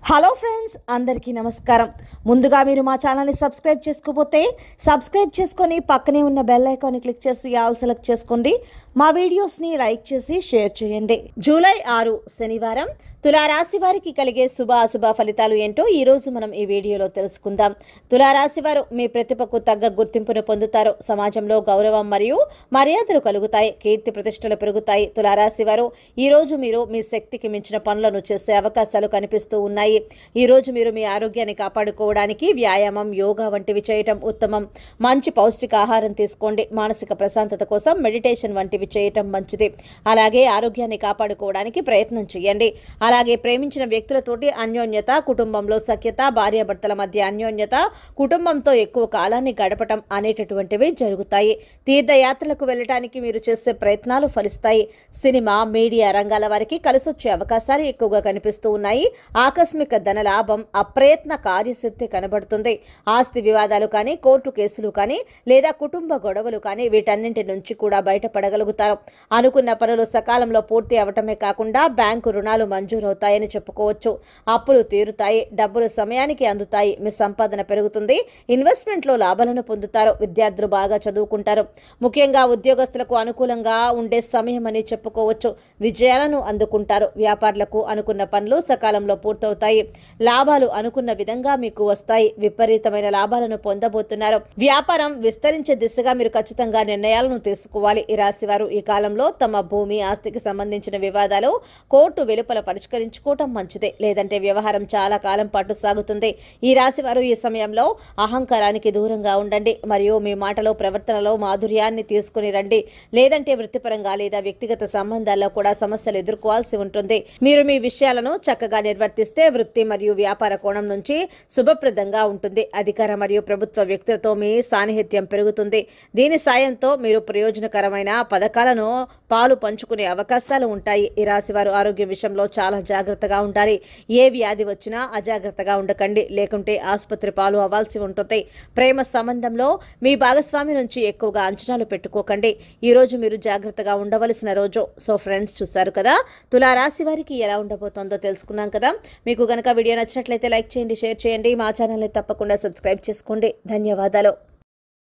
Hello friends, అందరికీ నమస్కారం. ముందుగా మీరు మా ఛానల్ని సబ్స్క్రైబ్ చేసుకోకపోతే సబ్స్క్రైబ్ చేసుకొని పక్కనే ఉన్న బెల్ ఐకాన్ని క్లిక్ చేసి ఆల్ సెలెక్ట్ చేసుకోండి. మా వీడియోస్ని లైక్ చేసి షేర్ చేయండి. జూలై 6 శనివారం తులారాశి వారికి కలిగే శుభ అశుభ ఫలితాలు ఏంటో ఈరోజు మనం ఈ వీడియోలో తెలుసుకుందాం. తులారాశి వారు మీ ప్రతిభకు తగ్గ గుర్తింపును పొందుతారు. సమాజంలో గౌరవం మరియు మర్యాదలు కలుగుతాయి. కీర్తి ప్రతిష్టలు పెరుగుతాయి. తులారాశి వారు ఈరోజు మీరు మీ శక్తికి మించిన పనులను చేసే అవకాశాలు కనిపిస్తూ ఉన్నాయి. ఈ రోజు మీరు మీ ఆరోగ్యాన్ని కాపాడుకోవడానికి వ్యాయామం, యోగా వంటివి చేయటం ఉత్తమం. మంచి పౌష్టిక ఆహారం తీసుకోండి. మానసిక ప్రశాంతత కోసం మెడిటేషన్ వంటివి చేయటం మంచిది. అలాగే ఆరోగ్యాన్ని కాపాడుకోవడానికి ప్రయత్నం చేయండి. అలాగే ప్రేమించిన వ్యక్తులతోటి అన్యోన్యత, కుటుంబంలో సఖ్యత, భార్యాభర్తల మధ్య అన్యోన్యత, కుటుంబంతో ఎక్కువ కాలాన్ని గడపటం అనేటటువంటివి జరుగుతాయి. తీర్థయాత్రలకు వెళ్ళటానికి మీరు చేసే ప్రయత్నాలు ఫలిస్తాయి. సినిమా, మీడియా రంగాల వారికి కలిసొచ్చే అవకాశాలు ఎక్కువగా కనిపిస్తూ ఉన్నాయి. ఆకస్మిక ధన లాభం, అప్రయత్న కార్యసిద్ధి కనబడుతుంది. ఆస్తి వివాదాలు కానీ, కోర్టు కేసులు కానీ, లేదా కుటుంబ గొడవలు కానీ వీటన్నింటి నుంచి కూడా బయటపడగలుగుతారు. అనుకున్న పనులు సకాలంలో పూర్తి అవటమే కాకుండా బ్యాంకు రుణాలు మంజూరవుతాయని చెప్పుకోవచ్చు. అప్పులు తీరుతాయి. డబ్బులు సమయానికి అందుతాయి. మీ సంపాదన పెరుగుతుంది. ఇన్వెస్ట్మెంట్లో లాభాలను పొందుతారు. విద్యార్థులు బాగా చదువుకుంటారు. ముఖ్యంగా ఉద్యోగస్తులకు అనుకూలంగా ఉండే సమయం అని చెప్పుకోవచ్చు. విజయాలను అందుకుంటారు. వ్యాపారులకు అనుకున్న పనులు సకాలంలో పూర్తవుతాయి. లాభాలు అనుకున్న విధంగా మీకు వస్తాయి. విపరీతమైన లాభాలను పొందబోతున్నారు. వ్యాపారం విస్తరించే దిశగా మీరు ఖచ్చితంగా నిర్ణయాలను తీసుకోవాలి. ఈ రాశి వారు ఈ కాలంలో తమ భూమి, ఆస్తికి సంబంధించిన వివాదాలు కోర్టు వెలుపల పరిష్కరించుకోవటం మంచిదే. లేదంటే వ్యవహారం చాలా కాలం పాటు సాగుతుంది. ఈ రాశి వారు ఈ సమయంలో అహంకారానికి దూరంగా ఉండండి మరియు మీ మాటలో, ప్రవర్తనలో మాధుర్యాన్ని తీసుకుని రండి. లేదంటే వృత్తిపరంగా లేదా వ్యక్తిగత సంబంధాల్లో కూడా సమస్యలు ఎదుర్కోవాల్సి ఉంటుంది. మీరు మీ విషయాలను చక్కగా నిర్వర్తిస్తే వృత్తి మరియు వ్యాపార కోణం నుంచి శుభప్రదంగా ఉంటుంది. అధికార మరియు ప్రభుత్వ వ్యక్తులతో మీ సాన్నిహిత్యం పెరుగుతుంది. దీని సాయంతో మీరు ప్రయోజనకరమైన పథకాలను పాలు పంచుకునే అవకాశాలు ఉంటాయి. ఈ రాశి వారు ఆరోగ్య విషయంలో చాలా జాగ్రత్తగా ఉండాలి. ఏ వ్యాధి వచ్చినా అజాగ్రత్తగా ఉండకండి, లేకుంటే ఆసుపత్రి పాలు అవ్వాల్సి ఉంటుంది. ప్రేమ సంబంధంలో మీ భాగస్వామి నుంచి ఎక్కువగా అంచనాలు పెట్టుకోకండి. ఈ రోజు మీరు జాగ్రత్తగా ఉండవలసిన రోజు. సో ఫ్రెండ్స్, చూశారు కదా తులారాశి వారికి ఎలా ఉండబోతోందో తెలుసుకున్నాం కదా. మీకు గనక వీడియో నచ్చినట్లయితే లైక్ చేయండి, షేర్ చేయండి. మా ఛానల్ని తప్పకుండా సబ్స్క్రైబ్ చేసుకోండి. ధన్యవాదాలు.